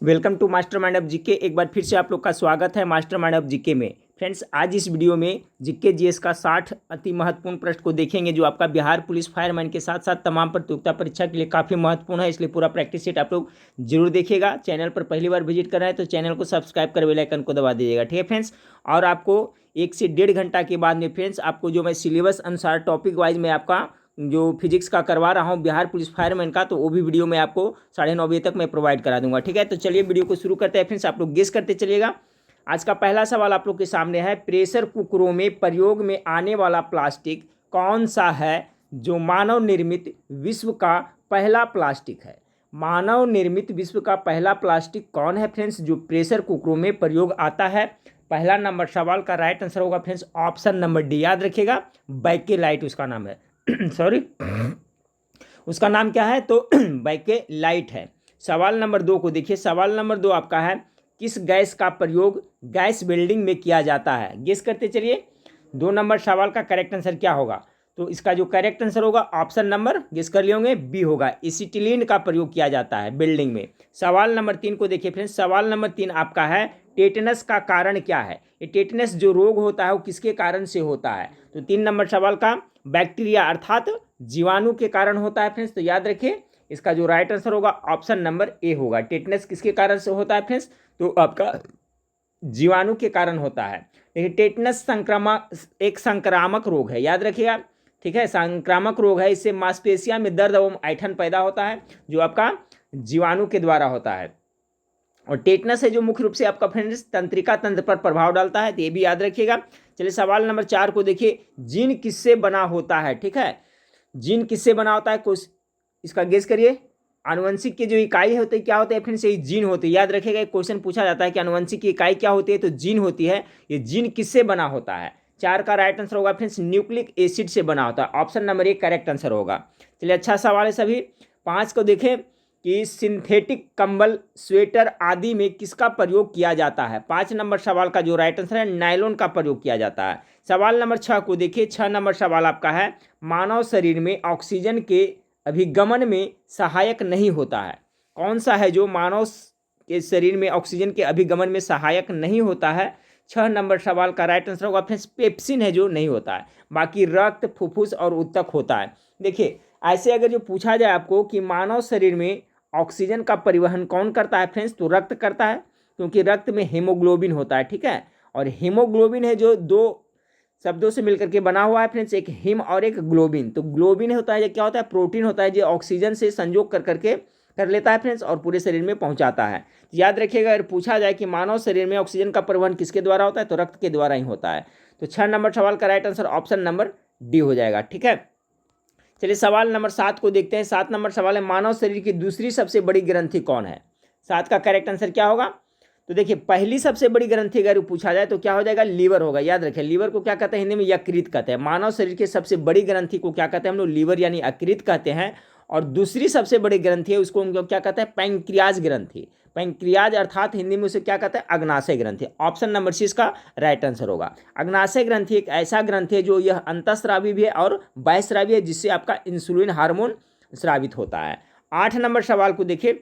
Welcome to master mind of GK. एक बार फिर से आप लोग का स्वागत है मास्टर माइंड ऑफ जीके में। फ्रेंड्स, आज इस वीडियो में जीके जीएस का 60 अति महत्वपूर्ण प्रश्न को देखेंगे जो आपका बिहार पुलिस फायरमैन के साथ साथ तमाम प्रतियोगिता परीक्षा के लिए काफ़ी महत्वपूर्ण है, इसलिए पूरा प्रैक्टिस सेट आप लोग जरूर देखिएगा। चैनल पर पहली बार विजिट कर रहे हैं तो चैनल को सब्सक्राइब कर बेल आइकन को दबा दीजिएगा, ठीक है फ्रेंड्स। और आपको 1 से 1.5 घंटा के बाद में फ्रेंड्स आपको जो मैं सिलेबस अनुसार टॉपिक वाइज में आपका जो फिजिक्स का करवा रहा हूँ बिहार पुलिस फायरमैन का, तो वो भी वीडियो मैं आपको 9:30 बजे तक मैं प्रोवाइड करा दूंगा, ठीक है। तो चलिए वीडियो को शुरू करते हैं फ्रेंड्स। आप लोग गेस करते चलिएगा। आज का पहला सवाल आप लोग के सामने है, प्रेशर कुकरों में प्रयोग में आने वाला प्लास्टिक कौन सा है जो मानव निर्मित विश्व का पहला प्लास्टिक है। मानव निर्मित विश्व का पहला प्लास्टिक कौन है फ्रेंड्स जो प्रेशर कुकरों में प्रयोग आता है। पहला नंबर सवाल का राइट आंसर होगा फ्रेंड्स ऑप्शन नंबर डी। याद रखिएगा, बैकेलाइट उसका नाम है सॉरी उसका नाम क्या है, तो बैकेलाइट है। सवाल नंबर 2 को देखिए। सवाल नंबर 2 आपका है, किस गैस का प्रयोग गैस वेल्डिंग में किया जाता है। गेस करते चलिए 2 नंबर सवाल का करेक्ट आंसर क्या होगा। तो इसका जो करेक्ट आंसर होगा ऑप्शन नंबर गेस कर लिए होंगे बी होगा, एसिटिलीन का प्रयोग किया जाता है बिल्डिंग में। सवाल नंबर 3 को देखिए फ्रेंड्स। सवाल नंबर 3 आपका है, टेटनस का कारण क्या है। ये टेटनस जो रोग होता है वो किसके कारण से होता है। तो 3 नंबर सवाल का बैक्टीरिया अर्थात जीवाणु के कारण होता है फ्रेंड्स। तो याद रखिए इसका जो राइट आंसर होगा ऑप्शन नंबर ए होगा। टेटनस किसके कारण से होता है फ्रेंड्स, तो आपका जीवाणु के कारण होता है। देखिए टेटनस एक संक्रामक रोग है, याद रखिएगा, ठीक है। संक्रामक रोग है, इससे मांसपेशियों में दर्द एवं ऐंठन पैदा होता है जो आपका जीवाणु के द्वारा होता है। और टेटनस है जो मुख्य रूप से आपका फ्रेंड्स तंत्रिका तंत्र पर प्रभाव डालता है, तो ये भी याद रखिएगा। चलिए सवाल नंबर 4 को देखिए। जीन किससे बना होता है, ठीक है। जीन किससे बना होता है, कुछ इसका गेस करिए। आनुवंशिक की जो इकाई होती है क्या होती है फ्रेंड्स, ये जीन होती है। याद रखिएगा, एक क्वेश्चन पूछा जाता है कि आनुवंशिक की इकाई क्या होती है, तो जीन होती है। ये जीन किससे बना होता है। 4 का राइट आंसर होगा फ्रेंड्स न्यूक्लिक एसिड से बना होता है। ऑप्शन नंबर 1 करेक्ट आंसर होगा। चलिए अच्छा सवाल है सभी। 5 को देखें कि सिंथेटिक कंबल, स्वेटर आदि में किसका प्रयोग किया जाता है। 5 नंबर सवाल का जो राइट आंसर है नायलॉन का प्रयोग किया जाता है। सवाल नंबर 6 को देखिए। 6 नंबर सवाल आपका है, मानव शरीर में ऑक्सीजन के अभिगमन में सहायक नहीं होता है। कौन सा है जो मानव के शरीर में ऑक्सीजन के अभिगमन में सहायक नहीं होता है। 6 नंबर सवाल का राइट आंसर होगा फ्रेंड्स पेप्सिन है जो नहीं होता है। बाकी रक्त, फुफ्फुस और उत्तक होता है। देखिए ऐसे अगर जो पूछा जाए आपको कि मानव शरीर में ऑक्सीजन का परिवहन कौन करता है फ्रेंड्स, तो रक्त करता है, क्योंकि रक्त में हीमोग्लोबिन होता है, ठीक है। और हीमोग्लोबिन है जो 2 शब्दों से मिलकर के बना हुआ है फ्रेंड्स, एक हिम और एक ग्लोबिन। तो ग्लोबिन होता है जो क्या होता है, प्रोटीन होता है जो ऑक्सीजन से संयोग कर करके कर लेता है फ्रेंड्स और पूरे शरीर में पहुंचाता है। याद रखिएगा अगर पूछा जाए कि मानव शरीर में ऑक्सीजन का परिवहन किसके द्वारा होता है, तो रक्त के द्वारा ही होता है। तो 6 नंबर सवाल का right answer option number D हो जाएगा, ठीक है। चलिए सवाल नंबर 7 को देखते हैं। 7 नंबर सवाल है, मानव शरीर की दूसरी सबसे बड़ी ग्रंथि कौन है। 7 का करेक्ट आंसर क्या होगा। तो देखिए पहली सबसे बड़ी ग्रंथि अगर पूछा जाए तो क्या हो जाएगा, लीवर होगा। याद रखें लीवर को क्या कहते हैं हिंदी में, यकृत कहते हैं। मानव शरीर के सबसे बड़ी ग्रंथि को क्या कहते हैं हम लोग, लीवर यानी यकृत कहते हैं। और दूसरी सबसे बड़ी ग्रंथि है उसको हम लोग क्या कहते हैं, पैंक्रियाज ग्रंथि। पैंक्रियाज अर्थात हिंदी में उसे क्या कहते हैं, अग्नाशय ग्रंथि। ऑप्शन नंबर सी इसका राइट आंसर होगा। अग्नाशय ग्रंथि एक ऐसा ग्रंथि है जो यह अंतःस्रावी भी है और बाह्यस्रावी है, जिससे आपका इंसुलिन हार्मोन स्रावित होता है। 8 नंबर सवाल को देखिए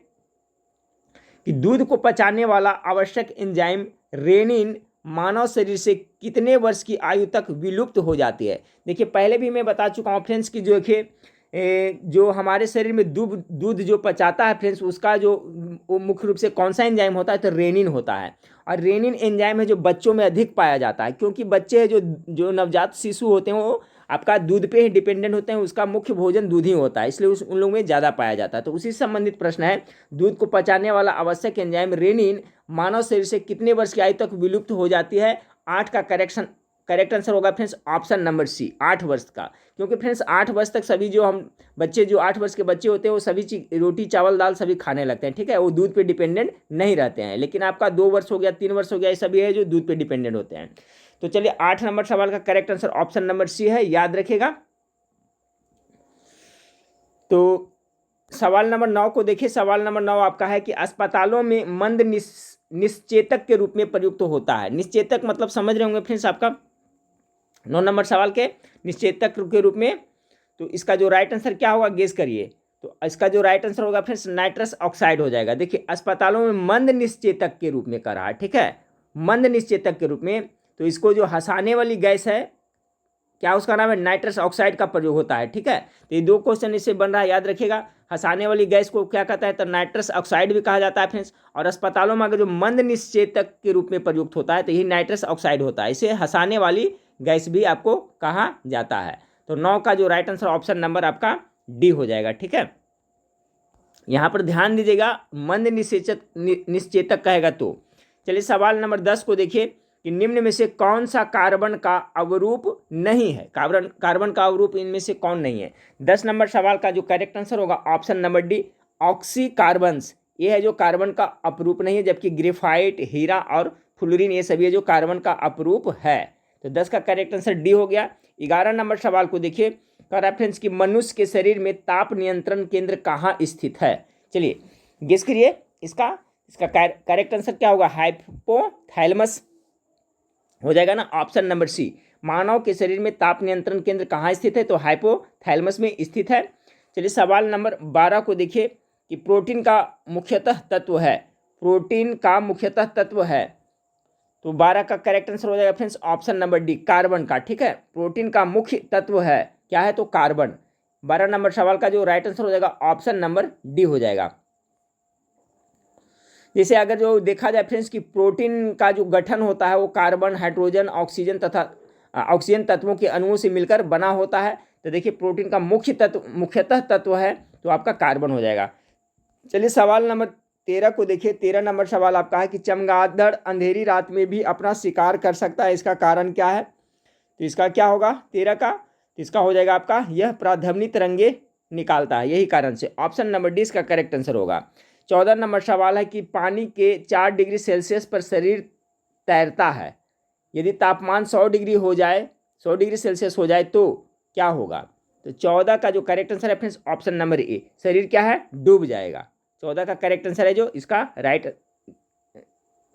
कि दूध को पचाने वाला आवश्यक एंजाइम रेनिन मानव शरीर से कितने वर्ष की आयु तक विलुप्त हो जाती है। देखिए पहले भी मैं बता चुका हूँ फ्रेंड्स कि जो देखिए जो हमारे शरीर में दूध जो पचाता है फ्रेंड्स, उसका जो वो मुख्य रूप से कौन सा एंजाइम होता है, तो रेनिन होता है। और रेनिन एंजाइम है जो बच्चों में अधिक पाया जाता है, क्योंकि बच्चे हैं जो नवजात शिशु होते हैं वो आपका दूध पे ही डिपेंडेंट होते हैं, उसका मुख्य भोजन दूध ही होता है, इसलिए उन लोगों में ज़्यादा पाया जाता है। तो उसी से संबंधित प्रश्न है, दूध को पचाने वाला आवश्यक एंजाइम रेनिन मानव शरीर से कितने वर्ष की आयु तक विलुप्त हो जाती है। 8 का करेक्ट आंसर होगा फ्रेंड्स ऑप्शन नंबर सी, 8 वर्ष का। क्योंकि फ्रेंड्स 8 वर्ष तक सभी जो हम बच्चे जो 8 वर्ष के बच्चे होते हैं वो सभी रोटी चावल दाल सभी खाने लगते हैं, ठीक है। वो दूध पे डिपेंडेंट नहीं रहते हैं। लेकिन आपका 2 वर्ष हो गया, 3 वर्ष हो गया, ये सभी है जो दूध पे डिपेंडेंट होते हैं। तो चलिए 8 नंबर सवाल का correct answer option number C है, याद रखेगा। तो सवाल नंबर 9 को देखिए। सवाल नंबर 9 आपका है कि अस्पतालों में मंद निश्चेतक के रूप में प्रयुक्त होता है। निश्चेतक मतलब समझ रहे होंगे फ्रेंड्स आपका 9 नंबर सवाल के निश्चेतक के रूप में। तो इसका जो राइट आंसर क्या होगा गेस करिए। तो इसका जो राइट आंसर होगा फ्रेंड्स नाइट्रस ऑक्साइड हो जाएगा। देखिए अस्पतालों में मंद निश्चेतक के रूप में कर रहा है, ठीक है, मंद निश्चेतक के रूप में। तो इसको जो हंसाने वाली गैस है क्या उसका नाम है, नाइट्रस ऑक्साइड का प्रयोग होता है, ठीक है। तो ये 2 क्वेश्चन इससे बन रहा है, याद रखिएगा। हंसाने वाली गैस को क्या कहता है, तो नाइट्रस ऑक्साइड भी कहा जाता है फ्रेंड्स। और अस्पतालों में अगर जो मंद निश्चेतक के रूप में प्रयुक्त होता है तो यही नाइट्रस ऑक्साइड होता है। इसे हंसाने वाली गैस भी आपको कहा जाता है। तो 9 का जो राइट आंसर ऑप्शन नंबर आपका डी हो जाएगा, ठीक है। यहाँ पर ध्यान दीजिएगा, मंद निश्चेतक कहेगा तो। चलिए सवाल नंबर 10 को देखिए कि निम्न में से कौन सा कार्बन का अवरूप नहीं है, कार्बन का अवरूप इनमें से कौन नहीं है। 10 नंबर सवाल का जो करेक्ट आंसर होगा ऑप्शन नंबर डी, ऑक्सीकार्बन्स, ये है जो कार्बन का अपरूप नहीं है, जबकि ग्रेफाइट, हीरा और फ्लोरीन ये सभी है जो कार्बन का अपरूप है। तो 10 का करेक्ट आंसर डी हो गया। 11 नंबर सवाल को देखिए, का रेफरेंस कि मनुष्य के शरीर में ताप नियंत्रण केंद्र कहाँ स्थित है। चलिए गेस करिए, इसका करेक्ट आंसर क्या होगा, हाइपोथैलेमस हो जाएगा ना, ऑप्शन नंबर सी। मानव के शरीर में ताप नियंत्रण केंद्र कहाँ स्थित है, तो हाइपोथैलेमस में स्थित है। चलिए सवाल नंबर 12 को देखिए कि प्रोटीन का मुख्यतः तत्व है, प्रोटीन का मुख्यतः तत्व है। तो 12 का करेक्ट आंसर हो जाएगा friends option number D, carbon का, ठीक है। प्रोटीन का मुख्य तत्व है क्या है, तो कार्बन। 12 नंबर सवाल का जो राइट आंसर हो जाएगा ऑप्शन नंबर डी हो जाएगा। जैसे अगर जो देखा जाए फ्रेंड्स कि प्रोटीन का जो गठन होता है वो कार्बन, हाइड्रोजन, ऑक्सीजन तथा ऑक्सीजन तत्वों के अणुओं से मिलकर बना होता है। तो देखिए प्रोटीन का मुख्यतः तत्व है तो आपका कार्बन हो जाएगा। चलिए सवाल नंबर 13 को देखिए। 13 नंबर सवाल आपका है कि चमगादड़ अंधेरी रात में भी अपना शिकार कर सकता है, इसका कारण क्या है। तो इसका क्या होगा 13 का, तो इसका हो जाएगा आपका यह प्राध्वनि तरंगे निकालता है, यही कारण से ऑप्शन नंबर डी इसका करेक्ट आंसर होगा। 14 नंबर सवाल है कि पानी के 4 डिग्री सेल्सियस पर शरीर तैरता है, यदि तापमान 100 डिग्री हो जाए, 100 डिग्री सेल्सियस हो जाए तो क्या होगा। तो 14 का जो करेक्ट आंसर है फ्रेंड्स ऑप्शन नंबर ए, शरीर क्या है, डूब जाएगा। 14 का करेक्ट आंसर है जो इसका राइट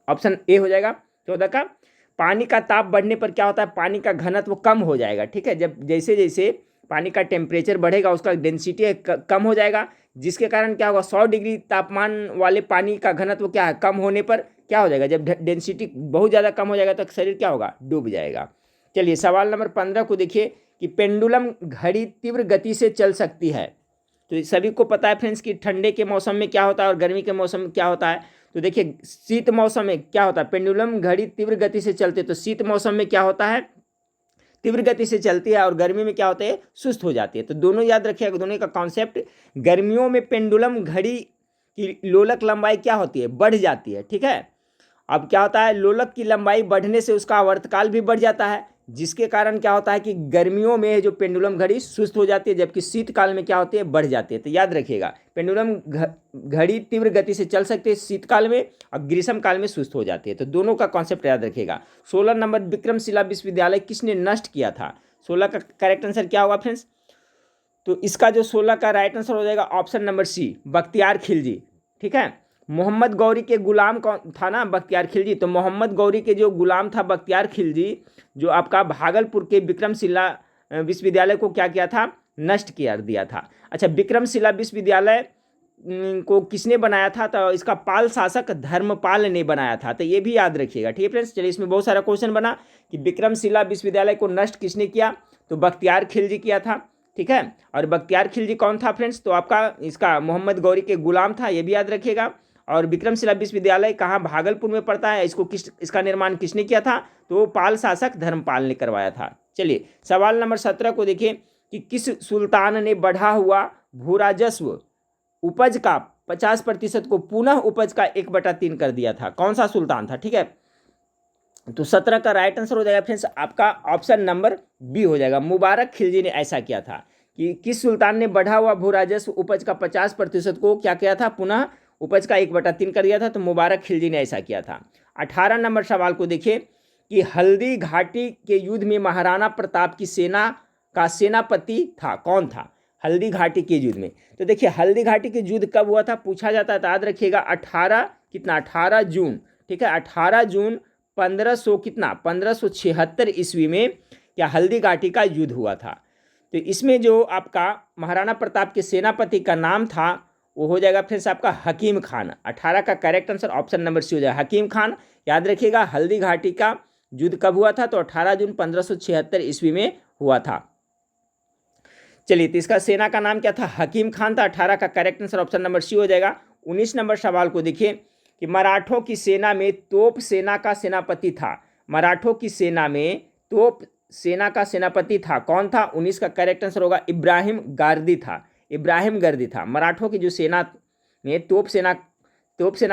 ऑप्शन ए हो जाएगा। 14 का, पानी का ताप बढ़ने पर क्या होता है, पानी का घनत्व कम हो जाएगा, ठीक है। जब जैसे जैसे पानी का टेम्परेचर बढ़ेगा उसका डेंसिटी कम हो जाएगा, जिसके कारण क्या होगा 100 डिग्री तापमान वाले पानी का घनत्व क्या है, कम होने पर क्या हो जाएगा, जब डेंसिटी बहुत ज़्यादा कम हो जाएगा तो शरीर क्या होगा, डूब जाएगा। चलिए सवाल नंबर 15 को देखिए कि पेंडुलम घड़ी तीव्र गति से चल सकती है। तो सभी को पता है फ्रेंड्स कि ठंडे के मौसम में क्या होता है और गर्मी के मौसम में क्या होता है। तो देखिए शीत मौसम में क्या होता है, पेंडुलम घड़ी तीव्र गति से चलते, तो शीत मौसम में क्या होता है, तीव्र गति से चलती है, और गर्मी में क्या होते हैं, सुस्त हो जाती है। तो दोनों याद रखिएगा, दोनों का कॉन्सेप्ट। गर्मियों में पेंडुलम घड़ी की लोलक लंबाई क्या होती है, बढ़ जाती है, ठीक है। अब क्या होता है, लोलक की लंबाई बढ़ने से उसका आवर्तकाल भी बढ़ जाता है, जिसके कारण क्या होता है कि गर्मियों में जो पेंडुलम घड़ी सुस्त हो जाती है, जबकि शीतकाल में क्या होती है, बढ़ जाती है। तो याद रखिएगा पेंडुलम घड़ी तीव्र गति से चल सकती है शीतकाल में और ग्रीष्म काल में सुस्त हो जाती है। तो दोनों का कॉन्सेप्ट याद रखिएगा। 16 नंबर विक्रमशिला विश्वविद्यालय किसने नष्ट किया था। 16 का करेक्ट आंसर क्या होगा फ्रेंड्स, तो इसका जो 16 का राइट आंसर हो जाएगा option number C, Bakhtiyar Khilji, ठीक है। मोहम्मद गौरी के गुलाम कौन था ना, बख्तियार खिलजी। तो मोहम्मद गौरी के जो गुलाम था बख्तियार खिलजी, जो आपका भागलपुर के विक्रमशिला विश्वविद्यालय को क्या किया था, नष्ट किया दिया था। अच्छा, विक्रमशिला विश्वविद्यालय को किसने बनाया था, तो इसका पाल शासक धर्मपाल ने बनाया था। तो ये भी याद रखिएगा, ठीक है फ्रेंड्स। चलिए इसमें बहुत सारा क्वेश्चन बना कि विक्रमशिला विश्वविद्यालय को नष्ट किसने किया, तो बख्तियार खिलजी किया था, ठीक है। और बख्तियार खिलजी कौन था फ्रेंड्स, तो आपका इसका मोहम्मद गौरी के गुलाम था, ये भी याद रखिएगा। और विक्रमशिला विश्वविद्यालय कहाँ, भागलपुर में पड़ता है। इसका निर्माण किसने किया था, तो पाल शासक धर्मपाल ने करवाया था। चलिए सवाल नंबर 17 को देखिए कि किस सुल्तान ने बढ़ा हुआ भूराजस्व उपज का 50% को पुनः उपज का 1/3 कर दिया था, कौन सा सुल्तान था, ठीक है। तो 17 का राइट आंसर हो जाएगा फ्रेंड्स आपका ऑप्शन नंबर बी हो जाएगा, मुबारक खिलजी ने ऐसा किया था। कि किस सुल्तान ने बढ़ा हुआ भूराजस्व उपज का 50% को क्या किया था, पुनः उपज का 1/3 कर दिया था, तो मुबारक खिलजी ने ऐसा किया था। 18 नंबर सवाल को देखिए कि हल्दी घाटी के युद्ध में महाराणा प्रताप की सेना का सेनापति था, कौन था हल्दी घाटी के युद्ध में। तो देखिए हल्दी घाटी के युद्ध कब हुआ था, पूछा जाता है, तो याद रखिएगा 18 जून, ठीक है, 18 जून 1576 ईस्वी में क्या हल्दी घाटी का युद्ध हुआ था। तो इसमें जो आपका महाराणा प्रताप के सेनापति का नाम था वो हो जाएगा फ्रेंड्स आपका हकीम खान। 18 का correct answer option number C हो जाएगा, हकीम खान। याद रखिएगा हल्दी घाटी का युद्ध कब हुआ था, तो 18 जून 1576 ईस्वी में हुआ था। चलिए, तो इसका सेना का नाम क्या था, हकीम खान था। 18 का correct answer option number C हो जाएगा। 19 नंबर सवाल को देखिए कि मराठों की सेना में तोप सेना का सेनापति था। मराठों की सेना में तोप सेना का सेनापति था, कौन था। 19 का करेक्ट आंसर होगा इब्राहिम गारदी था। इब्राहिम गारदी था। मराठों की जो सेना में तोप सेना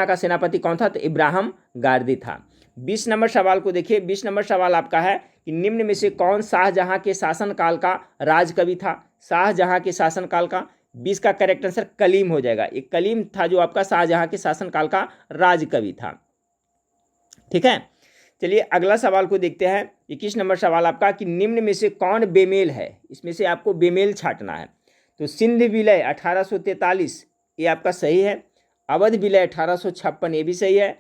का सेनापति कौन था, तो इब्राहिम गारदी था। 20 नंबर सवाल को देखिए। 20 नंबर सवाल आपका है कि निम्न में से कौन शाहजहां के शासनकाल का राजकवि था। शाहजहां के शासनकाल का 20 का करेक्ट आंसर कलीम हो जाएगा। एक कलीम था जो आपका शाहजहां के शासनकाल का राजकवि था। ठीक है, चलिए अगला सवाल को देखते हैं। 21 नंबर सवाल आपका कि निम्न में से कौन बेमेल है। इसमें से आपको बेमेल छांटना है। तो सिंध विलय 1843 ये आपका सही है। अवध विलय 1856 ये भी सही है।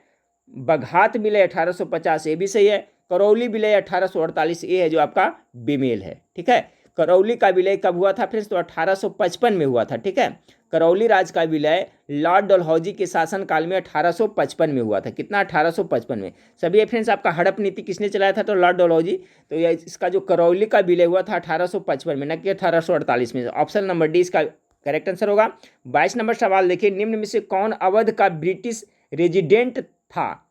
बघात विलय 1850 ये भी सही है। करौली विलय 1848 ये है जो आपका बेमेल है। ठीक है, करौली का विलय कब हुआ था फ्रेंड्स, तो 1855 में हुआ था। ठीक है, करौली राज का विलय लॉर्ड डलहौजी के शासनकाल में 1855 में हुआ था। कितना, 1855 में। सभी फ्रेंड्स आपका हड़प नीति किसने चलाया था, तो लॉर्ड डलहौजी। तो ये इसका जो करौली का विलय हुआ था 1855 में, न कि 1848 में। ऑप्शन नंबर डी इसका करेक्ट आंसर होगा। 22 नंबर सवाल देखिए। निम्न में से कौन अवध का ब्रिटिश रेजिडेंट था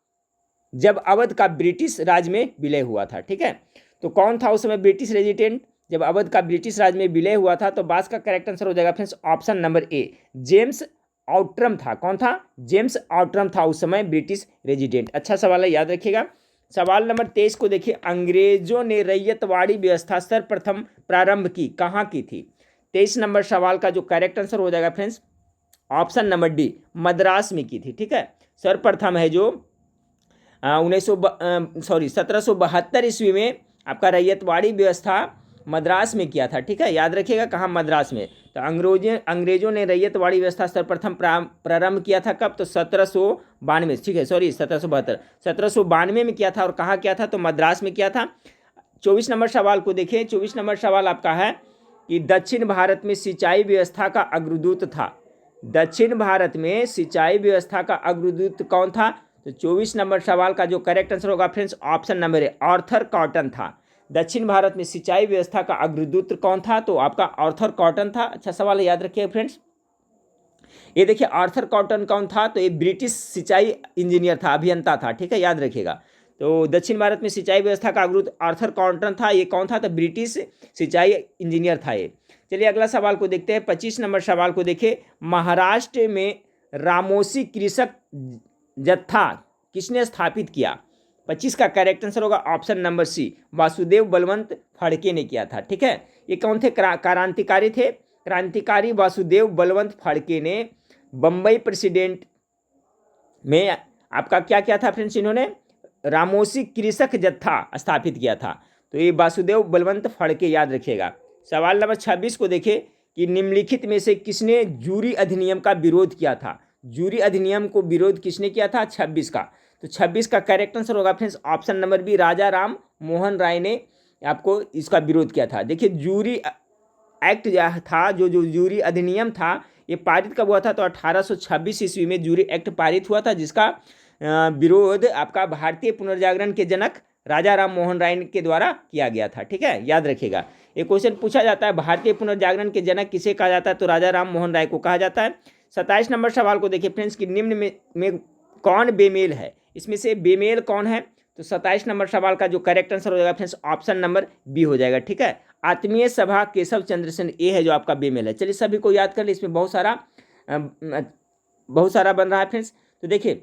जब अवध का ब्रिटिश राज में विलय हुआ था। ठीक है, तो कौन था उस समय ब्रिटिश रेजिडेंट जब अवध का ब्रिटिश राज में विलय हुआ था, तो 22 का करेक्ट आंसर हो जाएगा friends option number A, James Outram था। कौन था, जेम्स आउट्रम था उस समय ब्रिटिश रेजिडेंट। अच्छा सवाल है, याद रखिएगा। सवाल नंबर 23 को देखिए। अंग्रेजों ने रैयतवाड़ी व्यवस्था सर्वप्रथम प्रारंभ की, कहाँ की थी। 23 नंबर सवाल का जो करेक्ट आंसर हो जाएगा friends option number D, Madras में की थी। ठीक है, सर्वप्रथम है जो 1772 ईस्वी में आपका रैयतवाड़ी व्यवस्था मद्रास में किया था। ठीक है, याद रखिएगा कहाँ, मद्रास में। तो अंग्रेजों ने रैयतवाड़ी व्यवस्था सर्वप्रथम प्रारंभ किया था कब, तो 1792। ठीक है, 1772 1792 में किया था। और कहाँ किया था, तो मद्रास में किया था। 24 नंबर सवाल को देखिए। 24 नंबर सवाल आपका है कि दक्षिण भारत में सिंचाई व्यवस्था का अग्रदूत था। दक्षिण भारत में सिंचाई व्यवस्था का अग्रदूत कौन था, तो 24 नंबर सवाल का जो करेक्ट आंसर होगा friends option number A, Arthur cotton था। दक्षिण भारत में सिंचाई व्यवस्था का अग्रदूत कौन था, तो आपका आर्थर कॉटन था। अच्छा सवाल है, याद रखिए फ्रेंड्स। ये देखिए आर्थर कॉटन कौन था, तो ये ब्रिटिश सिंचाई इंजीनियर था, अभियंता था। ठीक है, याद रखिएगा। तो दक्षिण भारत में सिंचाई व्यवस्था का अग्रदूत आर्थर कॉटन था। ये कौन था, तो ब्रिटिश सिंचाई इंजीनियर था ये। चलिए अगला सवाल को देखते हैं। 25 नंबर सवाल को देखिए। महाराष्ट्र में रामोसी कृषक जत्था किसने स्थापित किया। 25 का करेक्ट आंसर होगा option number C, Vasudev Balwant Phadke ने किया था। ठीक है, ये कौन थे, क्रांतिकारी थे। क्रांतिकारी वासुदेव बलवंत फड़के ने बम्बई प्रेसिडेंट में आपका क्या किया था फ्रेंड्स, इन्होंने रामोसी कृषक जत्था स्थापित किया था। तो ये वासुदेव बलवंत फड़के, याद रखिएगा। सवाल नंबर 26 को देखिए कि निम्नलिखित में से किसने जूरी अधिनियम का विरोध किया था। जूरी अधिनियम को विरोध किसने किया था, 26 का। तो 26 का करेक्ट आंसर होगा फ्रेंड्स ऑप्शन नंबर बी, राजा राम मोहन राय ने आपको इसका विरोध किया था। देखिए जूरी एक्ट था, जो जूरी अधिनियम था, ये पारित कब हुआ था, तो 1826 ईस्वी में जूरी एक्ट पारित हुआ था, जिसका विरोध आपका भारतीय पुनर्जागरण के जनक राजा राम मोहन राय के द्वारा किया गया था। ठीक है, याद रखिएगा। एक क्वेश्चन पूछा जाता है, भारतीय पुनर्जागरण के जनक किसे कहा जाता है, तो राजा राम मोहन राय को कहा जाता है। 27 नंबर सवाल को देखिए फ्रेंड्स कि निम्न में कौन बेमेल है। इसमें से बेमेल कौन है, तो 27 नंबर सवाल का जो करेक्ट आंसर हो जाएगा फ्रेंड्स ऑप्शन नंबर बी हो जाएगा। ठीक है, आत्मीय सभा केशव चंद्र सेन ये है जो आपका बेमेल है। चलिए सभी को याद कर ले, इसमें बहुत सारा बन रहा है फ्रेंड्स। तो देखिए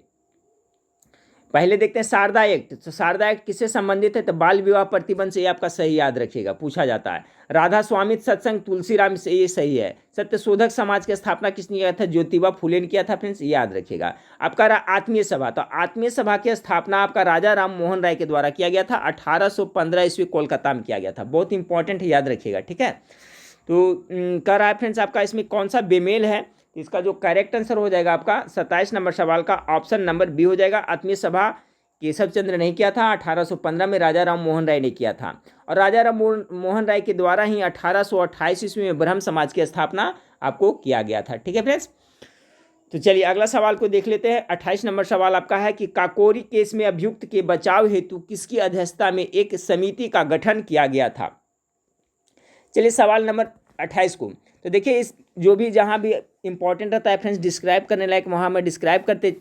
पहले देखते हैं शारदा एक्ट। तो शारदा एक्ट किससे संबंधित है, तो बाल विवाह प्रतिबंध से, ये आपका सही, याद रखिएगा, पूछा जाता है। राधा स्वामित्व सत्संग तुलसीराम से, ये सही है। सत्यशोधक समाज की स्थापना किसने किया था, ज्योतिबा फुले ने किया था फ्रेंड्स, याद रखिएगा। आपका आत्मीय सभा, तो आत्मीय सभा की स्थापना आपका राजा राम मोहन राय के द्वारा किया गया था। 1815 ईस्वी कोलकाता में किया गया था। बहुत इंपॉर्टेंट है, याद रखिएगा। ठीक है, तो कह रहा है फ्रेंड्स आपका इसमें कौन सा बेमेल है। इसका जो करेक्ट आंसर हो जाएगा आपका 27 नंबर सवाल का ऑप्शन नंबर बी हो जाएगा। आत्मीय सभा केशव चंद्र ने किया था, 1815 में राजा राम मोहन राय ने किया था। और राजा राम मोहन राय के द्वारा ही 1828 ईस्वी में ब्रह्म समाज की स्थापना आपको किया गया था। ठीक है फ्रेंड्स, तो चलिए अगला सवाल को देख लेते हैं। 28 नंबर सवाल आपका है कि काकोरी केस में अभियुक्त के बचाव हेतु किसकी अध्यक्षता में एक समिति का गठन किया गया था। चलिए सवाल नंबर 28 को तो देखिए, इस जो भी जहाँ भी इंपॉर्टेंट रहता है फ्रेंड्स डिस्क्राइब करने लायक, वहाँ मैं डिस्क्राइब करते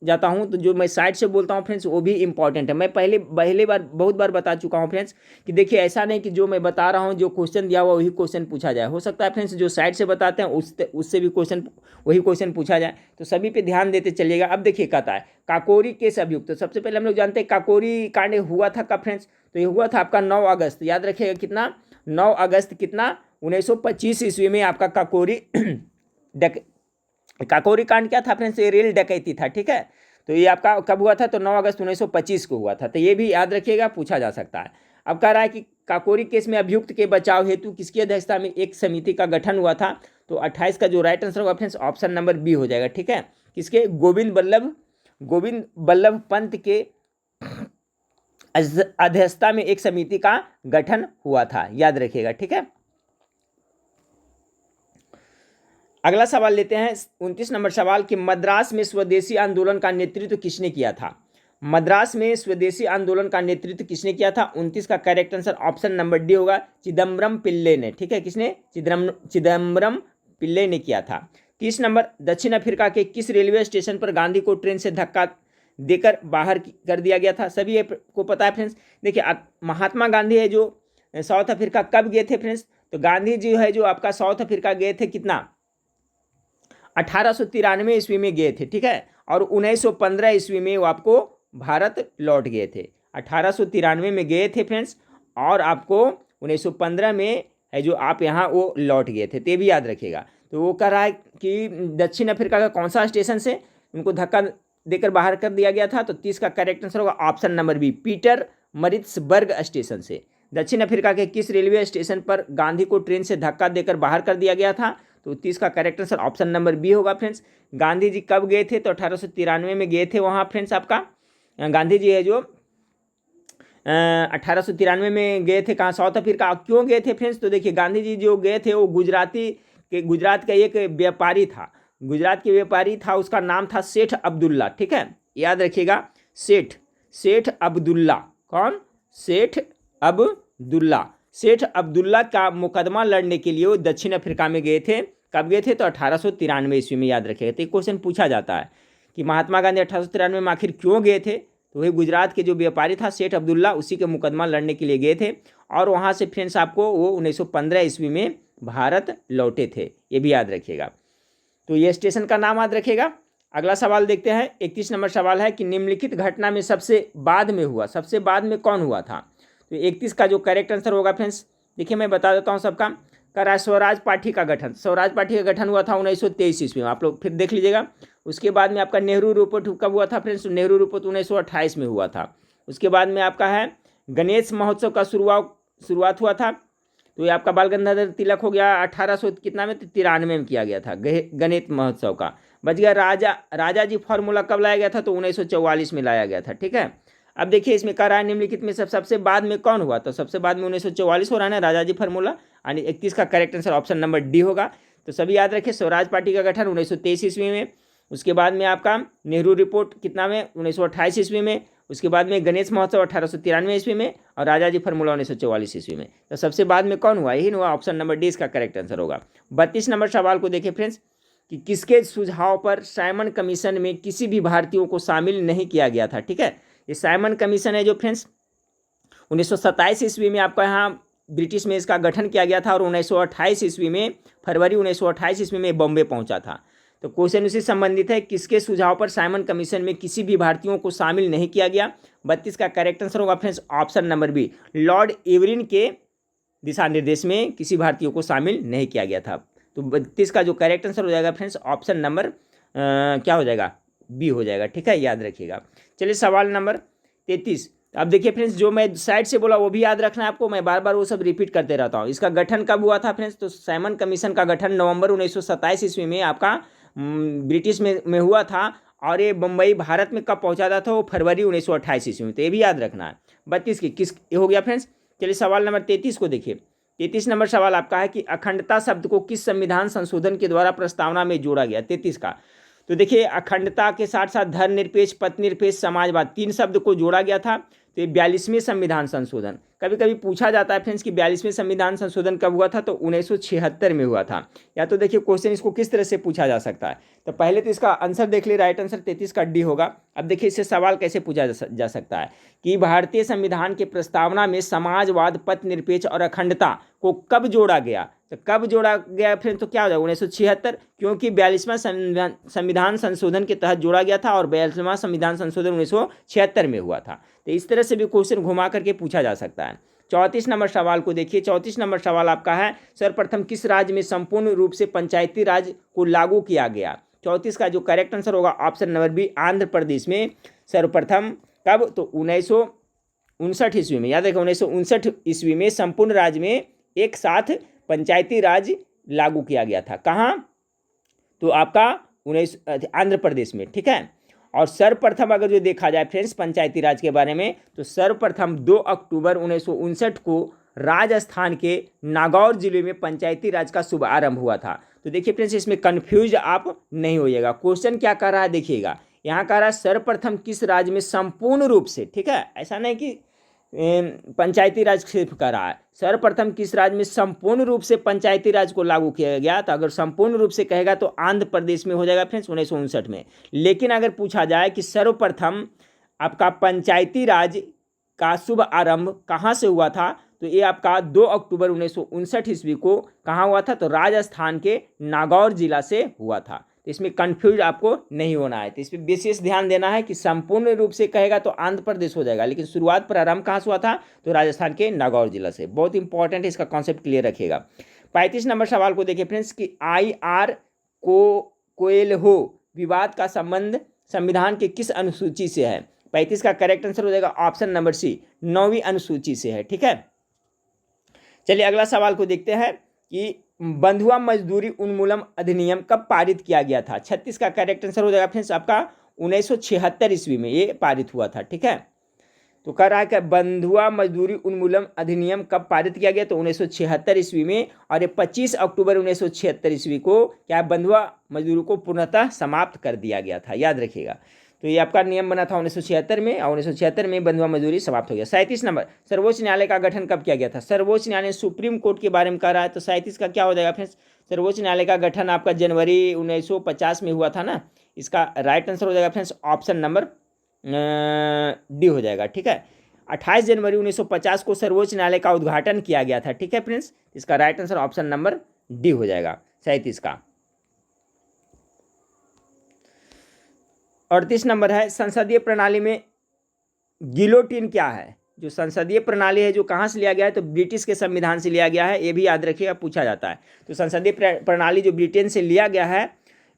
जाता हूँ। तो जो मैं साइड से बोलता हूँ फ्रेंड्स वो भी इंपॉर्टेंट है। मैं पहले बार बहुत बार बता चुका हूँ फ्रेंड्स कि देखिए ऐसा नहीं कि जो मैं बता रहा हूँ जो क्वेश्चन दिया हुआ वही क्वेश्चन पूछा जाए। हो सकता है फ्रेंड्स जो साइड से बताते हैं उससे भी वही क्वेश्चन पूछा जाए, तो सभी पे ध्यान देते चलिएगा। अब देखिए कहता है काकोरी केस अभियुक्त। तो सबसे पहले हम लोग जानते हैं काकोरी कांड हुआ था कब फ्रेंड्स, तो ये हुआ था आपका 9 अगस्त। याद रखिएगा कितना, 9 अगस्त कितना 1925 ईस्वी में आपका काकोरी कांड क्या था फ्रेंड्स, ये रेल डकैती था। ठीक है, तो ये आपका कब हुआ था, तो 9 अगस्त 1925 को हुआ था। तो ये भी याद रखिएगा, पूछा जा सकता है। अब कह रहा है कि काकोरी केस में अभियुक्त के बचाव हेतु किसकी अध्यक्षता में एक समिति का गठन हुआ था। तो 28 का जो राइट आंसर होगा फ्रेंड्स ऑप्शन नंबर बी हो जाएगा। ठीक है, किसके, गोविंद बल्लभ पंत के अध्यक्षता में एक समिति का गठन हुआ था, याद रखिएगा। ठीक है, अगला सवाल लेते हैं 29 नंबर सवाल कि मद्रास में स्वदेशी आंदोलन का नेतृत्व किसने किया था। मद्रास में स्वदेशी आंदोलन का नेतृत्व किसने किया था। 29 का correct answer option number D होगा, चिदम्बरम पिल्ले ने। ठीक है, किसने, चिदम्बरम पिल्ले ने किया था। 30 नंबर, दक्षिण अफ्रीका के किस रेलवे स्टेशन पर गांधी को ट्रेन से धक्का देकर बाहर कर दिया गया था। सभी को पता है फ्रेंड्स। देखिए महात्मा गांधी है जो साउथ अफ्रीका कब गए थे फ्रेंड्स, तो गांधी जी है जो आपका साउथ अफ्रीका गए थे कितना, 1893 ईस्वी में गए थे। ठीक है, और 1915 ईस्वी में वो आपको भारत लौट गए थे। 1893 में गए थे फ्रेंड्स, और आपको 1915 में है जो आप यहाँ वो लौट गए थे, तो भी याद रखिएगा। तो वो कह रहा है कि दक्षिण अफ्रीका का कौन सा स्टेशन से उनको धक्का देकर बाहर कर दिया गया था। तो 30 का करेक्ट आंसर होगा option number B, Pietermaritzburg station से। दक्षिण अफ्रीका के किस रेलवे स्टेशन पर गांधी को ट्रेन से धक्का देकर बाहर कर दिया गया था। तो 30 का correct answer option number B होगा फ्रेंड्स। गांधी जी कब गए थे, तो 1893 में गए थे वहाँ फ्रेंड्स। आपका गांधी जी है जो 1893 में गए थे कहाँ, साउथ अफ्रीका। क्यों गए थे फ्रेंड्स, तो देखिए गांधी जी जो गए थे वो गुजरात का एक व्यापारी था। गुजरात के व्यापारी था, उसका नाम था सेठ अब्दुल्ला। ठीक है, याद रखिएगा, सेठ अब्दुल्ला। कौन, सेठ अब्दुल्ला का मुकदमा लड़ने के लिए वो दक्षिण अफ्रीका में गए थे। कब गए थे, तो 1893 ईस्वी में, याद रखिएगा। तो एक क्वेश्चन पूछा जाता है कि महात्मा गांधी 1893 में आखिर क्यों गए थे, तो वही गुजरात के जो व्यापारी था सेठ अब्दुल्ला, उसी के मुकदमा लड़ने के लिए गए थे। और वहाँ से फ्रेंड्स आपको वो 1915 ईस्वी में भारत लौटे थे, ये भी याद रखिएगा। तो ये स्टेशन का नाम याद रखिएगा। अगला सवाल देखते हैं। 31 नंबर सवाल है कि निम्नलिखित घटना में सबसे बाद में कौन हुआ था। तो 31 का जो करेक्ट आंसर होगा फ्रेंड्स, देखिए मैं बता देता हूँ सबका। करा स्वराज पार्टी का गठन हुआ था 1923 ईस्वी में। आप लोग फिर देख लीजिएगा। उसके बाद में आपका नेहरू रिपोर्ट कब हुआ था फ्रेंड्स, नेहरू रिपोर्ट 1928 में हुआ था। उसके बाद में आपका है गणेश महोत्सव का शुरुआत हुआ था। तो ये आपका बाल गंगाधर तिलक हो गया 1893 में किया गया था गणेश महोत्सव का। बच गया राजा जी फार्मूला कब लाया गया था, तो 1944 में लाया गया था। ठीक है, अब देखिए इसमें कह रहा है निम्नलिखित में सबसे बाद में कौन हुआ, तो सबसे बाद में 1944 हो रहा है ना, राजाजी फार्मूला। यानी 31 का correct answer option number D होगा। तो सभी याद रखिए, स्वराज पार्टी का गठन 1923 ईस्वी में। उसके बाद में आपका नेहरू रिपोर्ट कितना में, 1928 ईस्वी में। उसके बाद में गणेश महोत्सव 1893 ईस्वी में, और राजाजी फार्मूला 1944 ईस्वी में। तो सबसे बाद में कौन हुआ, यही हुआ, ऑप्शन नंबर डी इसका करेक्ट आंसर होगा। 32 नंबर सवाल को देखिए फ्रेंड्स कि किसके सुझाव पर साइमन कमीशन में किसी भी भारतीयों को शामिल नहीं किया गया था। ठीक है, ये साइमन कमीशन है जो फ्रेंड्स 1927 ईस्वी में आपका यहाँ ब्रिटिश में इसका गठन किया गया था, और 1928 ईस्वी में, फरवरी 1928 ईस्वी में बॉम्बे पहुंचा था। तो क्वेश्चन उसी संबंधित है, किसके सुझाव पर साइमन कमीशन में किसी भी भारतीयों को शामिल नहीं किया गया। 32 का करेक्ट आंसर होगा friends option number B, Lord Irwin के दिशा निर्देश में किसी भारतीयों को शामिल नहीं किया गया था। तो 32 का जो करेक्ट आंसर हो जाएगा फ्रेंड्स ऑप्शन नंबर क्या हो जाएगा, बी हो जाएगा। ठीक है, याद रखिएगा। चलिए सवाल नंबर 33। अब देखिए फ्रेंड्स, जो मैं साइड से बोला वो भी याद रखना है आपको, मैं बार बार वो सब रिपीट करते रहता हूँ। इसका गठन कब हुआ था फ्रेंड्स, तो साइमन कमीशन का गठन नवंबर 1927 ईस्वी में आपका ब्रिटिश में हुआ था, और ये मुंबई भारत में कब पहुंचा था, वो फरवरी 1928 ईस्वी में। तो ये भी याद रखना है। 32 की किस ये हो गया फ्रेंड्स। चलिए सवाल नंबर 33 को देखिए। 33 नंबर सवाल आपका है कि अखंडता शब्द को किस संविधान संशोधन के द्वारा प्रस्तावना में जोड़ा गया। 33 का तो देखिए, अखंडता के साथ साथ धर्मनिरपेक्ष, पथनिरपेक्ष, समाजवाद, 3 शब्द को जोड़ा गया था। तो ये 42वें संविधान संशोधन, कभी कभी पूछा जाता है फ्रेंड्स कि 42वें संविधान संशोधन कब हुआ था, तो 1976 में हुआ था। या तो देखिए क्वेश्चन इसको किस तरह से पूछा जा सकता है। तो पहले तो इसका आंसर देख ले, राइट आंसर 33 का डी होगा। अब देखिए इससे सवाल कैसे पूछा जा सकता है कि भारतीय संविधान के प्रस्तावना में समाजवाद, पथनिरपेक्ष और अखंडता को कब जोड़ा गया। तो कब जोड़ा गया फ्रेंड, तो क्या हो जाएगा 1976, क्योंकि 42वां संविधान संशोधन के तहत जोड़ा गया था और 42वां संविधान संशोधन 1976 में हुआ था। तो इस तरह से भी क्वेश्चन घुमा करके पूछा जा सकता है। 34 नंबर सवाल को देखिए। 34 नंबर सवाल आपका है, सर्वप्रथम किस राज्य में संपूर्ण रूप से पंचायती राज को लागू किया गया। 34 का जो करेक्ट आंसर होगा option number B, Andhra Pradesh में सर्वप्रथम। कब, तो 1959 ईस्वी में। याद रखें 1959 ईस्वी में संपूर्ण राज्य में एक साथ पंचायती राज लागू किया गया था। कहाँ, तो आपका आंध्र प्रदेश में, ठीक है। और सर्वप्रथम अगर जो देखा जाए फ्रेंड्स पंचायती राज के बारे में, तो सर्वप्रथम 2 अक्टूबर 1959 को राजस्थान के नागौर जिले में पंचायती राज का शुभारंभ हुआ था। तो देखिए फ्रेंड्स इसमें कंफ्यूज आप नहीं होइएगा। क्वेश्चन क्या कर रहा है देखिएगा, यहाँ कह रहा है सर्वप्रथम किस राज्य में संपूर्ण रूप से, ठीक है, ऐसा नहीं कि पंचायती राज सिर्फ कर रहा है। सर्वप्रथम किस राज्य में संपूर्ण रूप से पंचायती राज को लागू किया गया, तो अगर संपूर्ण रूप से कहेगा तो आंध्र प्रदेश में हो जाएगा फ्रेंड्स 1959 में। लेकिन अगर पूछा जाए कि सर्वप्रथम आपका पंचायती राज का शुभ आरंभ कहाँ से हुआ था, तो ये आपका 2 अक्टूबर 1959 ईस्वी को कहाँ हुआ था, तो राजस्थान के नागौर जिला से हुआ था। तो इसमें कंफ्यूज आपको नहीं होना है। तो इस पर विशेष ध्यान देना है कि संपूर्ण रूप से कहेगा तो आंध्र प्रदेश हो जाएगा, लेकिन शुरुआत प्रारंभ कहाँ से हुआ था, तो राजस्थान के नागौर जिला से। बहुत इंपॉर्टेंट है, इसका कॉन्सेप्ट क्लियर रखिएगा। 35 नंबर सवाल को देखिए फ्रेंड्स कि IR कोएल्हो विवाद का संबंध संविधान के किस अनुसूची से है। 35 का करेक्ट आंसर हो जाएगा ऑप्शन नंबर सी, 9वीं अनुसूची से है, ठीक है। चलिए अगला सवाल को देखते हैं कि बंधुआ मजदूरी उन्मूलन अधिनियम कब पारित किया गया था। 36 का करेक्ट आंसर हो जाएगा फ्रेंड्स आपका 1976 ईस्वी में ये पारित हुआ था, ठीक है। तो कह रहा है कि बंधुआ मजदूरी उन्मूलन अधिनियम कब पारित किया गया, तो 1976 ईस्वी में। और ये 25 अक्टूबर 1976 ईस्वी को क्या बंधुआ मजदूरी को पूर्णतः समाप्त कर दिया गया था, याद रखिएगा। तो ये आपका नियम बना था 1976 में, और 1976 में बंधुआ मजदूरी समाप्त हो गया। 37 नंबर, सर्वोच्च न्यायालय का गठन कब किया गया था। सर्वोच्च न्यायालय सुप्रीम कोर्ट के बारे में कह रहा है, तो 37 का क्या हो जाएगा फ्रेंड्स, सर्वोच्च न्यायालय का गठन आपका जनवरी 1950 में हुआ था ना। इसका राइट आंसर हो जाएगा फ्रेंड्स ऑप्शन नंबर डी हो जाएगा, ठीक है। 28 जनवरी 1950 को सर्वोच्च न्यायालय का उद्घाटन किया गया था, ठीक है फ्रेंड्स। इसका right answer option number D हो जाएगा 37 का। 38 नंबर है, संसदीय प्रणाली में गिलोटिन क्या है। जो संसदीय प्रणाली है जो कहाँ से लिया गया है, तो ब्रिटिश के संविधान से लिया गया है, ये भी याद रखिएगा, पूछा जाता है। तो संसदीय प्रणाली जो ब्रिटेन से लिया गया है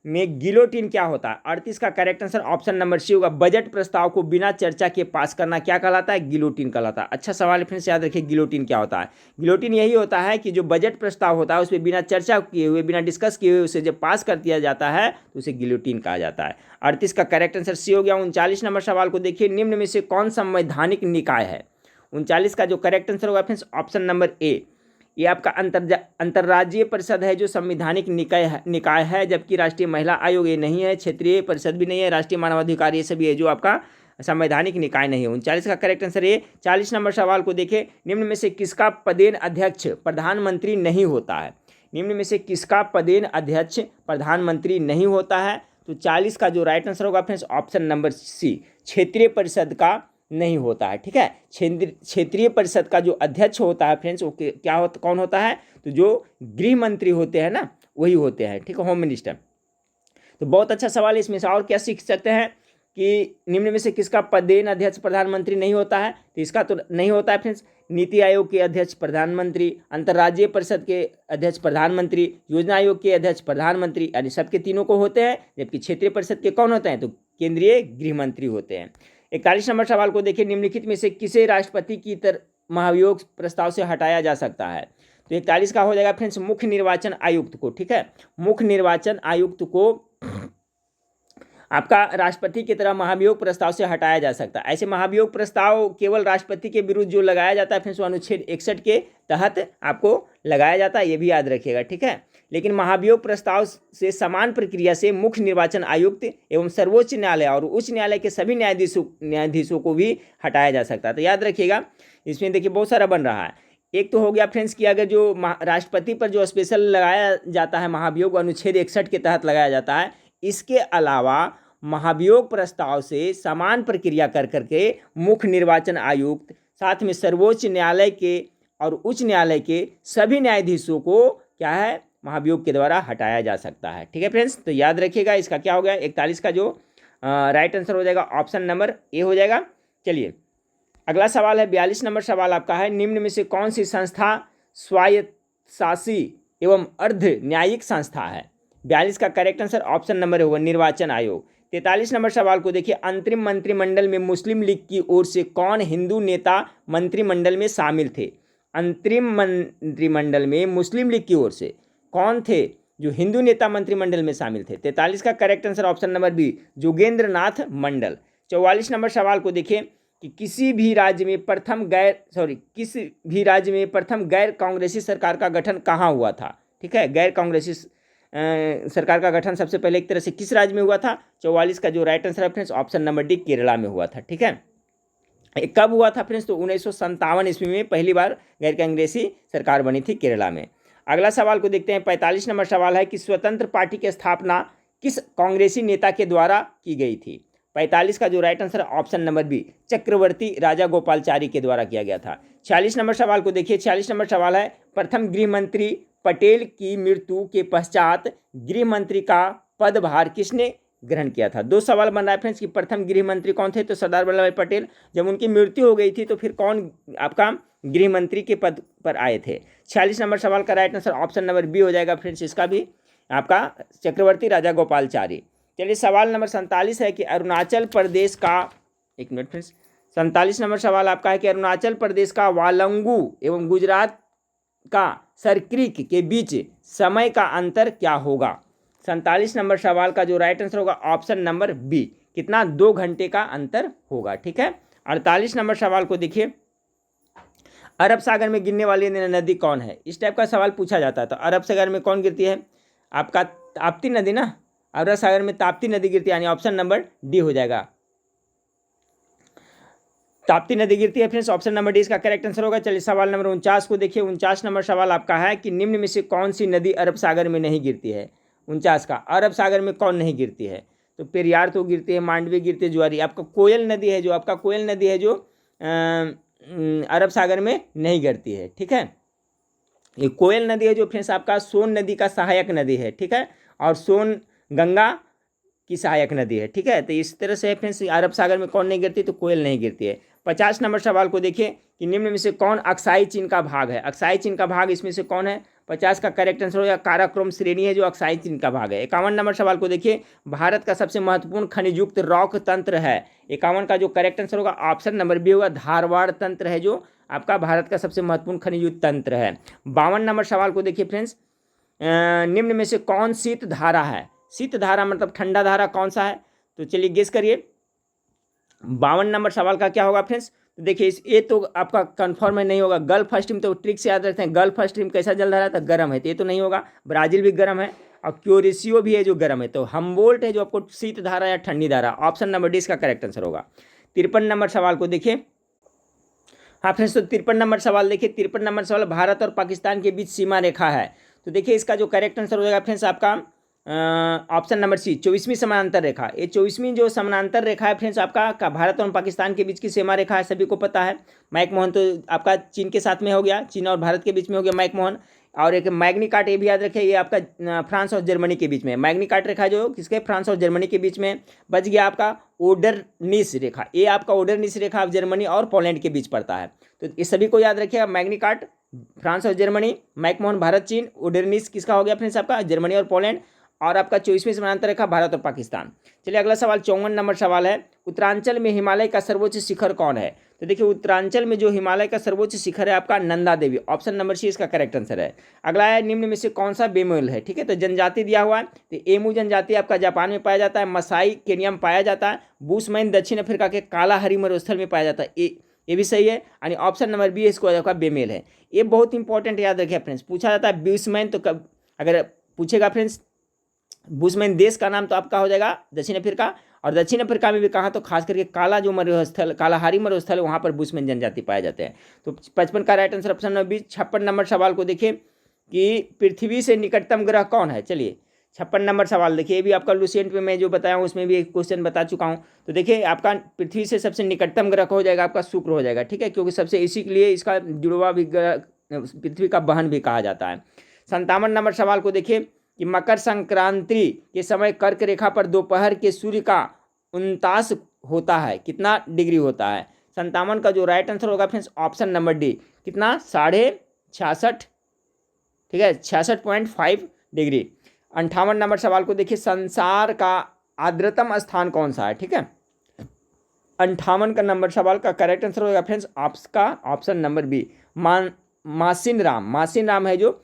में गिलोटिन क्या होता है। 38 का correct answer option number C होगा, बजट प्रस्ताव को बिना चर्चा के पास करना क्या कहलाता है, गिलोटिन कहलाता है। अच्छा सवाल है फ्रेंड्स, याद रखिए गिलोटिन क्या होता है। गिलोटिन यही होता है कि जो बजट प्रस्ताव होता है उस पर बिना चर्चा किए हुए, बिना डिस्कस किए हुए उसे जब पास कर दिया जाता है तो उसे गिलोटिन कहा जाता है। 38 का करेक्ट आंसर सी हो गया। 39 नंबर सवाल को देखिए, निम्न में से कौन संवैधानिक निकाय है। 39 का जो करेक्ट आंसर होगा फ्रेंड्स ऑप्शन नंबर ए, ये आपका अंतर्राज्यीय परिषद है जो संवैधानिक निकाय है, जबकि राष्ट्रीय महिला आयोग ये नहीं है, क्षेत्रीय परिषद भी नहीं है, राष्ट्रीय मानवाधिकार ये सभी है जो आपका संवैधानिक निकाय नहीं है। 39 का करेक्ट आंसर ये। 40 नंबर सवाल को देखें, निम्न में से किसका पदेन अध्यक्ष प्रधानमंत्री नहीं होता है। निम्न में से किसका पदेन अध्यक्ष प्रधानमंत्री नहीं होता है, तो 40 का जो राइट आंसर होगा फ्रेंड्स ऑप्शन नंबर सी, क्षेत्रीय परिषद का नहीं होता है, ठीक है। क्षेत्रीय परिषद का जो अध्यक्ष होता है फ्रेंड्स वो क्या होता, कौन होता है, तो जो गृह मंत्री होते हैं ना वही होते हैं, ठीक है, होम मिनिस्टर। तो बहुत अच्छा सवाल है। इसमें से और क्या सीख सकते हैं कि निम्न में से किसका पदेन अध्यक्ष प्रधानमंत्री नहीं होता है, तो इसका तो नहीं होता है फ्रेंड्स नीति आयोग के अध्यक्ष प्रधानमंत्री, अंतर्राज्यीय परिषद के अध्यक्ष प्रधानमंत्री, योजना आयोग के अध्यक्ष प्रधानमंत्री, यानी सबके तीनों को होते हैं। जबकि क्षेत्रीय परिषद के कौन होते हैं, तो केंद्रीय गृह मंत्री होते हैं। 41 नंबर सवाल को देखिए, निम्नलिखित में से किसे राष्ट्रपति की महाभियोग प्रस्ताव से हटाया जा सकता है। तो 41 का हो जाएगा फ्रेंड्स मुख्य निर्वाचन आयुक्त को, ठीक है। मुख्य निर्वाचन आयुक्त को आपका राष्ट्रपति की तरह महाभियोग प्रस्ताव से हटाया जा सकता है। ऐसे महाभियोग प्रस्ताव केवल राष्ट्रपति के विरुद्ध जो लगाया जाता है फिर अनुच्छेद 61 के तहत आपको लगाया जाता है, ये भी याद रखिएगा, ठीक है। लेकिन महाभियोग प्रस्ताव से समान प्रक्रिया से मुख्य निर्वाचन आयुक्त एवं सर्वोच्च न्यायालय और उच्च न्यायालय के सभी न्यायाधीशों को भी हटाया जा सकता है। तो याद रखिएगा, इसमें देखिए बहुत सारा बन रहा है। एक तो हो गया फ्रेंड्स कि अगर जो राष्ट्रपति पर जो स्पेशल लगाया जाता है महाभियोग अनुच्छेद 61 के तहत लगाया जाता है, इसके अलावा महाभियोग प्रस्ताव से समान प्रक्रिया कर करके मुख्य निर्वाचन आयुक्त साथ में सर्वोच्च न्यायालय के और उच्च न्यायालय के सभी न्यायाधीशों को क्या है महाभियोग के द्वारा हटाया जा सकता है, ठीक है फ्रेंड्स। तो याद रखिएगा, इसका क्या हो गया 41 का जो राइट आंसर हो जाएगा ऑप्शन नंबर ए हो जाएगा। चलिए अगला सवाल है 42 नंबर सवाल आपका है, निम्न में से कौन सी संस्था स्वायत्तशासी एवं अर्ध न्यायिक संस्था है। 42 का करेक्ट आंसर ऑप्शन नंबर होगा निर्वाचन आयोग। 43 नंबर सवाल को देखिए, अंतरिम मंत्रिमंडल में मुस्लिम लीग की ओर से कौन हिंदू नेता मंत्रिमंडल में शामिल थे। अंतरिम मंत्रिमंडल में मुस्लिम लीग की ओर से कौन थे जो हिंदू नेता मंत्रिमंडल में शामिल थे। 43 का correct answer option number B Jogendra Nath Mandal. 44 number सवाल को देखिए कि किसी भी राज्य में प्रथम गैर कांग्रेसी सरकार का गठन कहाँ हुआ था, ठीक है। गैर कांग्रेसी सरकार का गठन सबसे पहले एक तरह से किस राज्य में हुआ था। 44 का जो राइट आंसर है friends option number D Kerala में हुआ था, ठीक है। कब हुआ था फ्रेंड्स, तो 1957 ईस्वी में पहली बार गैर कांग्रेसी सरकार बनी थी केरला में। अगला सवाल को देखते हैं, 45 नंबर सवाल है कि स्वतंत्र पार्टी की स्थापना किस कांग्रेसी नेता के द्वारा की गई थी। 45 का जो राइट आंसर है ऑप्शन नंबर बी चक्रवर्ती राजा गोपालचारी के द्वारा किया गया था। 46 नंबर सवाल को देखिए, 46 नंबर सवाल है प्रथम गृह मंत्री पटेल की मृत्यु के पश्चात गृह मंत्री का पदभार किसने ग्रहण किया था। दो सवाल बन रहा है फ्रेंड्स कि प्रथम गृह मंत्री कौन थे, तो सरदार वल्लभ भाई पटेल। जब उनकी मृत्यु हो गई थी तो फिर कौन आपका गृह मंत्री के पद पर आए थे। 46 नंबर सवाल का right answer option number B हो जाएगा फ्रेंड्स, इसका भी आपका चक्रवर्ती राजा गोपालचारी। चलिए सवाल नंबर 47 है कि अरुणाचल प्रदेश का, एक मिनट फ्रेंड्स, 47 नंबर सवाल आपका है कि अरुणाचल प्रदेश का वालंगू एवं गुजरात का सरक्रीक के बीच समय का अंतर क्या होगा। 47 नंबर सवाल का जो राइट आंसर होगा ऑप्शन नंबर बी कितना 2 घंटे का अंतर होगा, ठीक है। 48 नंबर सवाल को देखिए, अरब सागर में गिरने वाली नदी कौन है। इस टाइप का सवाल पूछा जाता है। तो अरब सागर में कौन गिरती है, आपका ताप्ती नदी ना, अरब सागर में ताप्ती नदी गिरती है, यानी ऑप्शन नंबर डी हो जाएगा, ताप्ती नदी गिरती है फ्रेंड्स, ऑप्शन नंबर डी इसका करेक्ट आंसर होगा। चलिए सवाल नंबर 49 को देखिए, 49 नंबर सवाल आपका है कि निम्न में से कौन सी नदी अरब सागर में नहीं गिरती है। 49 का अरब सागर में कौन नहीं गिरती है, तो पेरियार तो गिरती है, मांडवी गिरती है, ज्वारी। आपका कोयल नदी है जो अरब सागर में नहीं गिरती है, ठीक है। ये कोयल नदी है जो फ्रेंड्स आपका सोन नदी का सहायक नदी है, ठीक है, और सोन गंगा की सहायक नदी है, ठीक है। तो इस तरह से फ्रेंड्स अरब सागर में कौन नहीं गिरती, तो कोयल नहीं गिरती है। 50 नंबर सवाल को देखिए कि निम्न में से कौन अक्साई चीन का भाग है। अक्साई चीन का भाग इसमें से कौन है। 50 का करेक्ट आंसर होगा काराकोरम श्रेणी है जो अक्साई चीन का भाग है। 51 नंबर सवाल को देखिए, भारत का सबसे महत्वपूर्ण खनिजयुक्त रॉक तंत्र है। 51 का जो करेक्ट आंसर होगा ऑप्शन नंबर बी होगा धारवाड़ तंत्र है जो आपका भारत का सबसे महत्वपूर्ण खनिजयुक्त तंत्र है। 52 नंबर सवाल को देखिए फ्रेंड्स, निम्न में से कौन शीत धारा है। शीत धारा मतलब ठंडा धारा कौन सा है, तो चलिए गेस करिए। 52 नंबर सवाल का क्या होगा फ्रेंड्स, तो देखिए ये तो आपका कंफर्म है, नहीं होगा। गल्फ स्ट्रीम तो ट्रिक से याद रखते हैं, गल्फ स्ट्रीम कैसा जल रहा है, तो गर्म है, तो ये तो नहीं होगा। ब्राज़ील भी गर्म है और क्यूरेशियो भी है जो गर्म है, तो हम्बोल्ट है जो आपको शीत धारा या ठंडी धारा, ऑप्शन नंबर डी इसका करेक्ट आंसर होगा। 53 नंबर सवाल को देखिए, हाँ फ्रेंड्स, तो 53 नंबर सवाल देखिए, 53 नंबर सवाल भारत और पाकिस्तान के बीच सीमा रेखा है। तो देखिए इसका जो करेक्ट आंसर हो जाएगा फ्रेंड्स आपका ऑप्शन नंबर सी 24वीं समानांतर रेखा। ये 24वीं जो समानांतर रेखा है फ्रेंड्स आपका भारत और पाकिस्तान के बीच की सीमा रेखा है, सभी को पता है। मैकमोहन तो आपका चीन के साथ में हो गया, चीन और भारत के बीच में हो गया मैकमोहन। और एक मैग्नीकाट, ये भी याद रखें, ये आपका फ्रांस और जर्मनी के बीच में। मैग्नीकाट रेखा जो किसके, फ्रांस और जर्मनी के बीच में। बच गया आपका ओडरनिस रेखा, ये आपका ओडरनिस रेखा आप जर्मनी और पोलैंड के बीच पड़ता है। तो ये सभी को याद रखिएगा, मैग्नीकाट फ्रांस और जर्मनी, मैकमोहन भारत चीन, ओडरनिस किसका हो गया फ्रेंड्स आपका जर्मनी और पोलैंड, और आपका 24वीं समानांतर रेखा भारत और पाकिस्तान। चलिए अगला सवाल 54 नंबर सवाल है, उत्तरांचल में हिमालय का सर्वोच्च शिखर कौन है। तो देखिए उत्तरांचल में जो हिमालय का सर्वोच्च शिखर है आपका नंदा देवी, ऑप्शन नंबर सी इसका करेक्ट आंसर है। अगला है निम्न में से कौन सा बेमेल है, ठीक है। तो जनजाति दिया हुआ है, तो एमू जनजाति आपका जापान में पाया जाता है, मसाई केनिया में पाया जाता है, बुशमैन दक्षिण अफ्रीका के काला हरी मरुस्थल में पाया जाता है, ये भी सही है। यानी ऑप्शन नंबर बी इसको आपका बेमेल है। ये बहुत इंपॉर्टेंट याद रखिए फ्रेंड्स, पूछा जाता है बुशमैन, तो कब अगर पूछेगा फ्रेंड्स बुशमैन देश का नाम तो आपका हो जाएगा दक्षिण अफ्रीका, और दक्षिण अफ्रीका में भी कहा तो खास करके काला जो मरुस्थल, कालाहारी मरुस्थल है, वहाँ पर बुशमैन जनजाति पाए जाते हैं। तो 55 का right answer option number B. 56 number सवाल को देखिए कि पृथ्वी से निकटतम ग्रह कौन है। चलिए 56 नंबर सवाल देखिए, ये भी आपका लुसेंट में मैं जो बताया हूँ उसमें भी एक क्वेश्चन बता चुका हूँ। तो देखिए आपका पृथ्वी से सबसे निकटतम ग्रह हो जाएगा आपका शुक्र हो जाएगा, ठीक है, क्योंकि सबसे इसी के लिए इसका जुड़वा भी ग्रह पृथ्वी का बहन भी कहा जाता है। 57 नंबर सवाल को देखिए कि मकर संक्रांति के समय कर्क रेखा पर दोपहर के सूर्य का 49 होता है, कितना डिग्री होता है। 57 का जो राइट आंसर होगा फ्रेंड्स ऑप्शन नंबर डी, कितना 66.5, ठीक है, 66.5 डिग्री। 58 नंबर सवाल को देखिए संसार का आर्द्रतम स्थान कौन सा है, ठीक है। 58 का नंबर सवाल का करेक्ट आंसर होगा फ्रेंड्स आपका ऑप्शन नंबर बी, मासिन राम है जो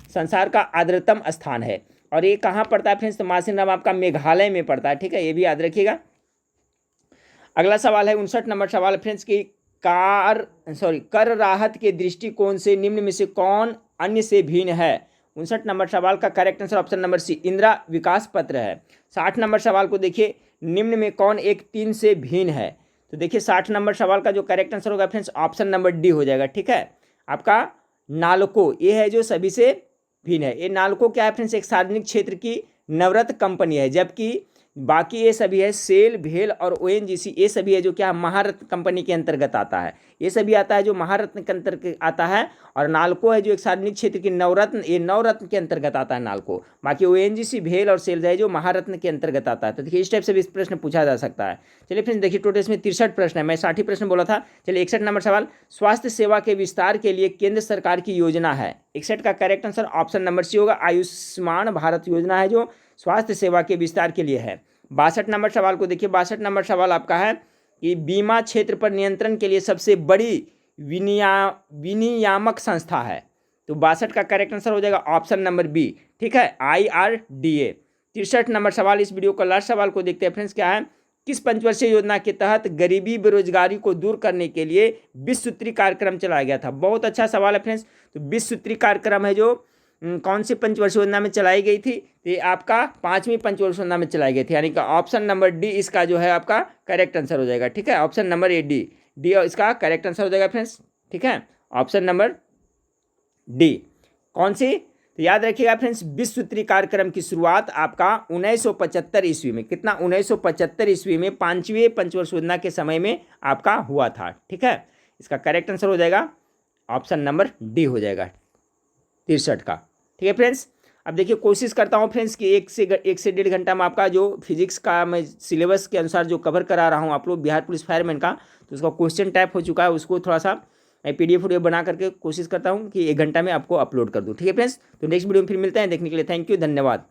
संसार का आर्द्रतम स्थान है। और ये कहाँ पड़ता है फ्रेंड्स, तो मासिन राम आपका मेघालय में पड़ता है, ठीक है, ये भी याद रखिएगा। अगला सवाल है 59 नंबर सवाल फ्रेंड्स की कर राहत के दृष्टिकोण से निम्न में से कौन अन्य से भिन्न है। 59 नंबर सवाल का correct answer option number C Indira Vikas Patra है। 60 नंबर सवाल को देखिए निम्न में कौन एक 3 से भिन्न है। तो देखिए 60 नंबर सवाल का जो करेक्ट आंसर होगा फ्रेंड्स ऑप्शन नंबर डी हो जाएगा, ठीक है, आपका नालको, ये है जो सभी से भिन्न है। ये नालको क्या है फ्रेंड्स, एक सार्वजनिक क्षेत्र की नवरत्न कंपनी है, जबकि बाकी ये सभी है सेल, भेल और ओएनजीसी, ये सभी है जो क्या महारत्न कंपनी के अंतर्गत आता है। ये सभी आता है जो महारत्न के अंतर्गत आता है, और नालको है जो एक सार्वजनिक क्षेत्र की नवरत्न, ये नवरत्न के अंतर्गत आता है नालको। बाकी ओएनजीसी, भेल और सेल है जो महारत्न के अंतर्गत आता है। तो देखिए इस टाइप से भी इस प्रश्न पूछा जा सकता है। चलिए फ्रेंड्स देखिए टोटल इसमें 63 प्रश्न है, मैं 60 प्रश्न बोला था। चलिए 61 नंबर सवाल, स्वास्थ्य सेवा के विस्तार के लिए केंद्र सरकार की योजना है। 61 का correct answer option number C होगा, आयुष्मान भारत योजना है जो स्वास्थ्य सेवा के विस्तार के लिए है। 62 नंबर सवाल को देखिए, 62 नंबर सवाल आपका है कि बीमा क्षेत्र पर नियंत्रण के लिए सबसे बड़ी विनियामक संस्था है। तो 62 का करेक्ट आंसर हो जाएगा ऑप्शन नंबर बी, ठीक है, IRDA। 63 नंबर सवाल, इस वीडियो का लास्ट सवाल को देखते हैं फ्रेंड्स, क्या है, किस पंचवर्षीय योजना के तहत गरीबी बेरोजगारी को दूर करने के लिए 20 सूत्री कार्यक्रम चलाया गया था। बहुत अच्छा सवाल है फ्रेंड्स। तो 20 सूत्री कार्यक्रम है जो कौन सी पंचवर्षीय योजना में चलाई गई थी, तो ये आपका 5वीं पंचवर्षीय योजना में चलाई गई थी, यानी कि ऑप्शन नंबर डी इसका जो है आपका करेक्ट आंसर हो जाएगा, ठीक है, ऑप्शन नंबर ए डी इसका करेक्ट आंसर हो जाएगा फ्रेंड्स, ठीक है, ऑप्शन नंबर डी। कौन सी, तो याद रखिएगा फ्रेंड्स 20 सूत्री कार्यक्रम की शुरुआत आपका 1975 ईस्वी में, कितना 1975 ईस्वी में 5वीं पंचवर्षीय योजना के समय में आपका हुआ था, ठीक है। इसका करेक्ट आंसर हो जाएगा ऑप्शन नंबर डी हो जाएगा 63 का, ठीक है फ्रेंड्स। अब देखिए कोशिश करता हूँ फ्रेंड्स कि एक से 1.5 घंटा में आपका जो फिजिक्स का मैं सिलेबस के अनुसार जो कवर करा रहा हूँ आप लोग बिहार पुलिस फायरमैन का, तो उसका क्वेश्चन टाइप हो चुका है, उसको थोड़ा सा मैं PDF वीडियो बना करके कोशिश करता हूँ कि 1 घंटा में आपको अपलोड कर दूँ, ठीक है फ्रेंड्स। तो नेक्स्ट वीडियो में फिर मिलते हैं, देखने के लिए थैंक यू, धन्यवाद।